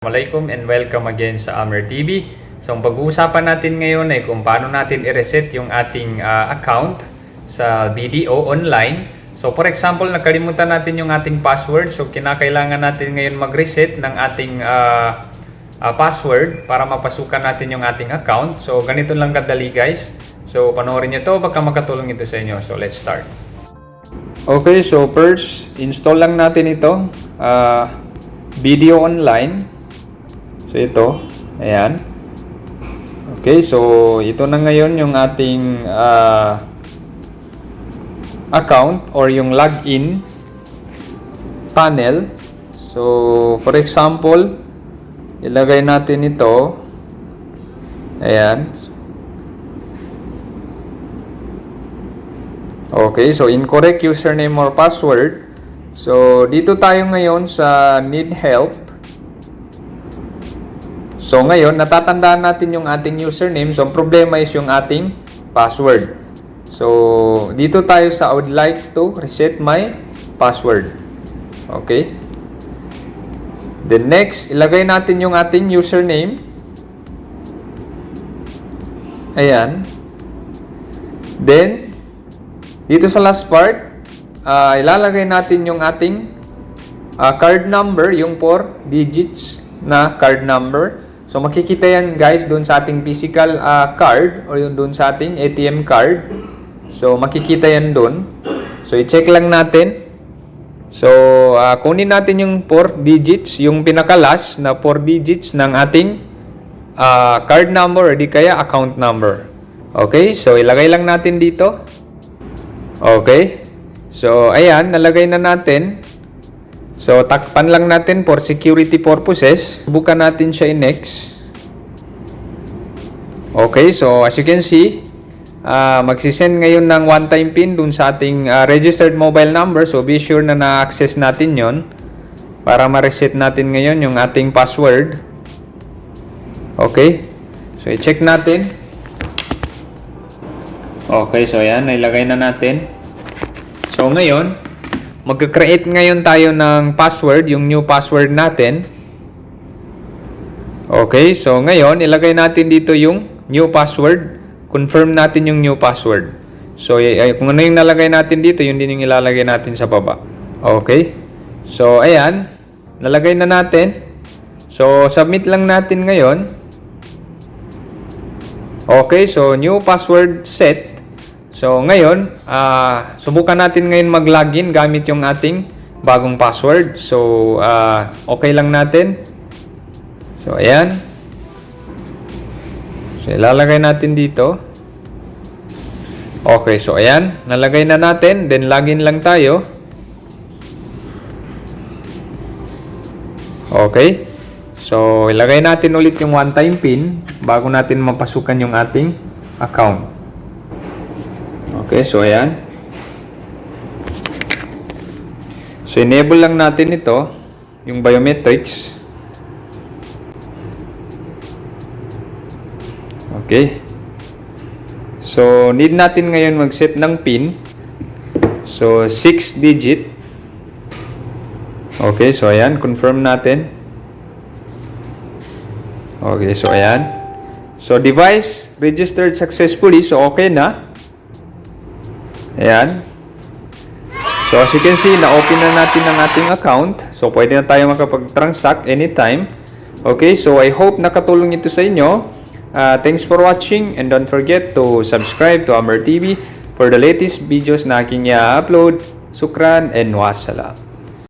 Assalamualaikum and welcome again sa Amer TV. So, ang pag-uusapan natin ngayon ay kung paano natin i-reset yung ating account sa BDO online. So, for example, nakalimutan natin yung ating password. So, kinakailangan natin ngayon mag-reset ng ating password para mapasukan natin yung ating account. So, ganito lang kadali guys. So, panoorin nyo to, baka makatulong ito sa inyo. So, let's start. Okay, so first, install lang natin ito. BDO online. So ito, ayan. Okay, so ito na ngayon yung ating account or yung login panel. So for example, ilagay natin ito. Ayan. Okay, so incorrect username or password. So dito tayo ngayon sa need help. So ngayon, natatandaan natin yung ating username. So ang problema is yung ating password. So dito tayo sa I would like to reset my password. Okay. Then next, ilagay natin yung ating username. Ayan. Then, dito sa last part, ilalagay natin yung ating card number, yung 4 digits na card number. So makikita yan guys doon sa ating physical card or yung doon sa ating ATM card. So makikita yan doon. So i-check lang natin. So kunin natin yung 4 digits, yung pinaka-last na 4 digits ng ating card number or di kaya account number. Okay, so ilagay lang natin dito. Okay. So ayan, nalagay na natin. So, takpan lang natin for security purposes. Subukan natin siya i-next. Okay, so as you can see, magsisend ngayon ng one-time PIN dun sa ating registered mobile number. So, be sure na na-access natin yon para ma-reset natin ngayon yung ating password. Okay, so i-check natin. Okay, so ayan, nailagay na natin. So, ngayon, magka-create ngayon tayo ng password, yung new password natin. Okay, so ngayon, ilagay natin dito yung new password. Confirm natin yung new password. So, kung ano yung nalagay natin dito, yun din yung ilalagay natin sa baba. Okay, so ayan, nalagay na natin. So, submit lang natin ngayon. Okay, so new password set. So, ngayon, subukan natin ngayon mag-login gamit yung ating bagong password. So, okay lang natin. So, ayan. So, ilalagay natin dito. Okay, so ayan. Nalagay na natin. Then, login lang tayo. Okay. So, ilagay natin ulit yung one-time PIN bago natin mapasukan yung ating account. Okay, so ayan. So enable lang natin ito, yung biometrics. Okay. So need natin ngayon mag-set ng PIN. So 6 digit. Okay, so ayan, confirm natin. Okay, so ayan. So device registered successfully, so okay na. Ayan. So, as you can see, na-open na natin ang ating account. So, pwede na tayo makapag-transact anytime. Okay, so I hope nakatulong ito sa inyo. Thanks for watching and don't forget to subscribe to Amer TV for the latest videos na aking i-upload. Sukran and wassalam.